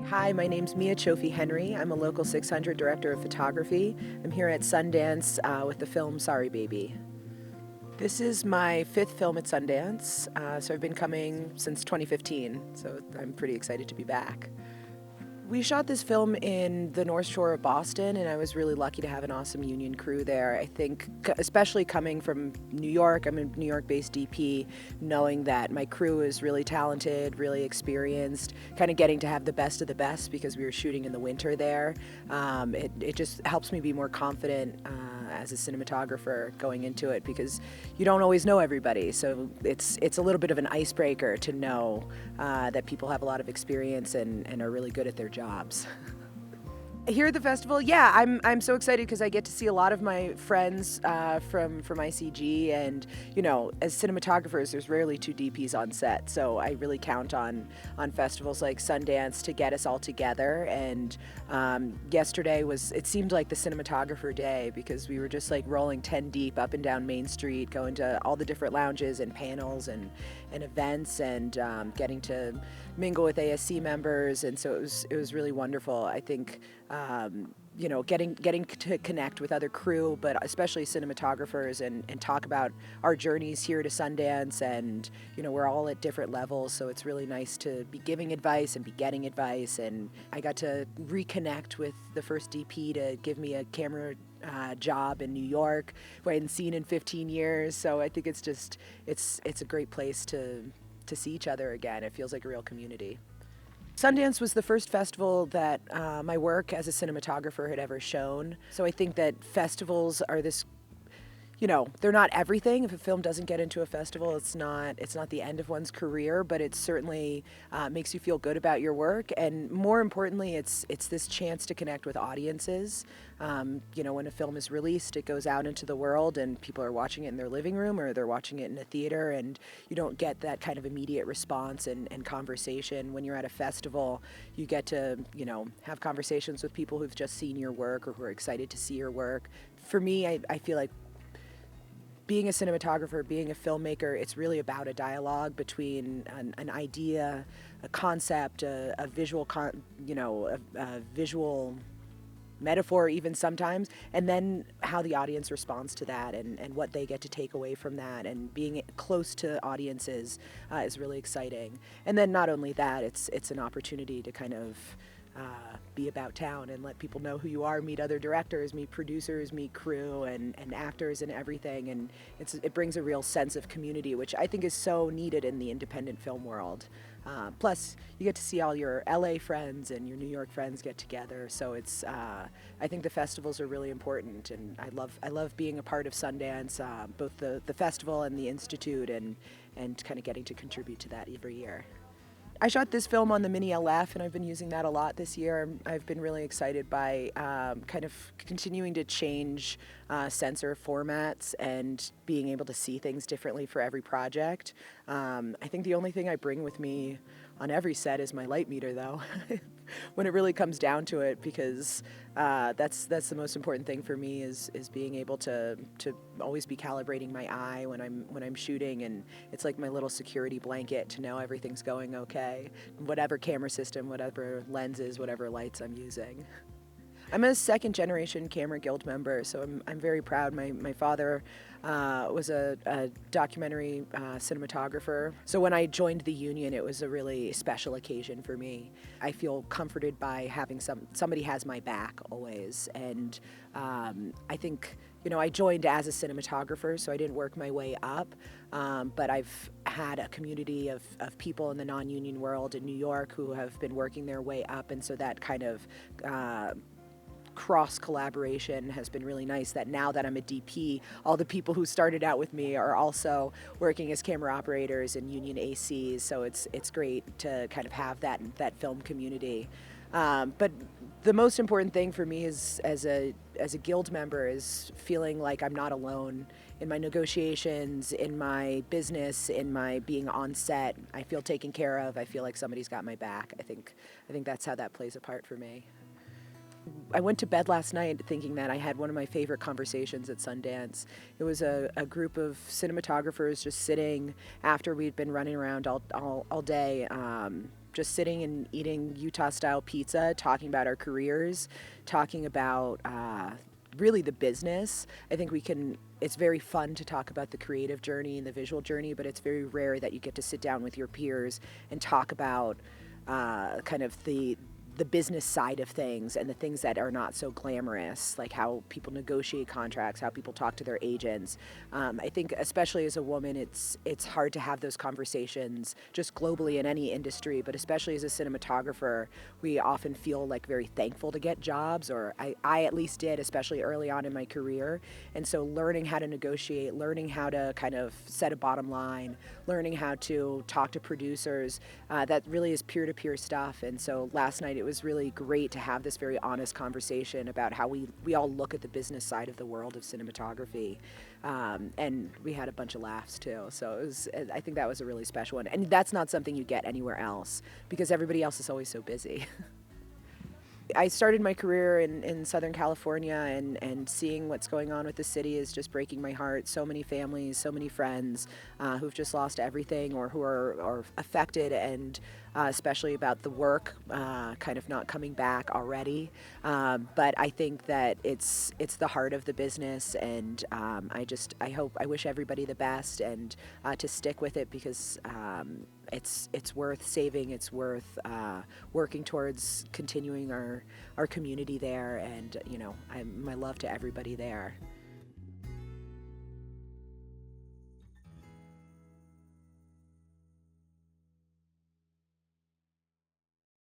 Hi, my name's Cioffi Henry. I'm a local 600 director of photography. I'm here at Sundance with the film Sorry Baby. This is my fifth film at Sundance, so I've been coming since 2015, so I'm pretty excited to be back. We shot this film in the North Shore of Boston, and I was really lucky to have an awesome union crew there. I think, especially coming from New York, I'm a New York-based DP, knowing that my crew is really talented, really experienced, kind of getting to have the best of the best because we were shooting in the winter there. It just helps me be more confident as a cinematographer going into it because you don't always know everybody. So it's a little bit of an icebreaker to know that people have a lot of experience and are really good at their jobs. Here at the festival, yeah, I'm so excited because I get to see a lot of my friends from ICG, and you know, as cinematographers, there's rarely two DPs on set, so I really count on festivals like Sundance to get us all together. And yesterday it seemed like the cinematographer day because we were just like rolling 10 deep up and down Main Street, going to all the different lounges and panels and events, and getting to mingle with ASC members, and so it was really wonderful. I think you know, getting to connect with other crew, but especially cinematographers, and talk about our journeys here to Sundance, and you know, we're all at different levels, so it's really nice to be giving advice and be getting advice. And I got to reconnect with the first DP to give me a camera job in New York, who I hadn't seen in 15 years. So I think it's a great place to see each other again. It feels like a real community. Sundance was the first festival that my work as a cinematographer had ever shown. So I think that festivals are this, you know, they're not everything. If a film doesn't get into a festival, it's not the end of one's career, but it certainly makes you feel good about your work. And more importantly, it's this chance to connect with audiences. You know, when a film is released, it goes out into the world and people are watching it in their living room or they're watching it in a theater, and you don't get that kind of immediate response and conversation. When you're at a festival, you get to, you know, have conversations with people who've just seen your work or who are excited to see your work. For me, I feel like being a cinematographer, being a filmmaker, it's really about a dialogue between an idea, a concept, a visual, a visual metaphor even sometimes, and then how the audience responds to that and what they get to take away from that. And being close to audiences is really exciting. And then not only that, it's an opportunity to kind of be about town and let people know who you are, meet other directors, meet producers, meet crew and actors and everything. And it brings a real sense of community, which I think is so needed in the independent film world. Plus, you get to see all your LA friends and your New York friends get together. So I think the festivals are really important, and I love being a part of Sundance, both the festival and the Institute, and kind of getting to contribute to that every year. I shot this film on the Mini LF, and I've been using that a lot this year. I've been really excited by kind of continuing to change sensor formats and being able to see things differently for every project. I think the only thing I bring with me on every set is my light meter, though, when it really comes down to it, because that's the most important thing for me is being able to always be calibrating my eye when I'm shooting, and it's like my little security blanket to know everything's going okay, whatever camera system, whatever lenses, whatever lights I'm using. I'm a second generation Camera Guild member, so I'm very proud. My father was a documentary cinematographer. So when I joined the union, it was a really special occasion for me. I feel comforted by having somebody has my back always. And I think, you know, I joined as a cinematographer, so I didn't work my way up. But I've had a community of people in the non-union world in New York who have been working their way up. And so that kind of cross collaboration has been really nice, that now that I'm a DP, all the people who started out with me are also working as camera operators and union ACs, so it's great to kind of have that film community. But the most important thing for me is as a guild member is feeling like I'm not alone in my negotiations, in my business, in my being on set. I feel taken care of. I feel like somebody's got my back. I think that's how that plays a part for me. I went to bed last night thinking that I had one of my favorite conversations at Sundance. It was a group of cinematographers just sitting after we'd been running around all day, just sitting and eating Utah-style pizza, talking about our careers, talking about really the business. I think it's very fun to talk about the creative journey and the visual journey, but it's very rare that you get to sit down with your peers and talk about kind of the business side of things and the things that are not so glamorous, like how people negotiate contracts, how people talk to their agents. I think especially as a woman, it's hard to have those conversations just globally in any industry, but especially as a cinematographer, we often feel like very thankful to get jobs, or I at least did, especially early on in my career. And so learning how to negotiate, learning how to kind of set a bottom line, learning how to talk to producers, that really is peer-to-peer stuff. And so last night it was really great to have this very honest conversation about how we all look at the business side of the world of cinematography, and we had a bunch of laughs too. So I think that was a really special one, and that's not something you get anywhere else because everybody else is always so busy. I started my career in Southern California, and seeing what's going on with the city is just breaking my heart. So many families, so many friends who've just lost everything or who are affected, and especially about the work kind of not coming back already. But I think that it's the heart of the business, and I wish everybody the best, and to stick with it because it's worth saving. It's worth working towards continuing our community there, and my love to everybody there.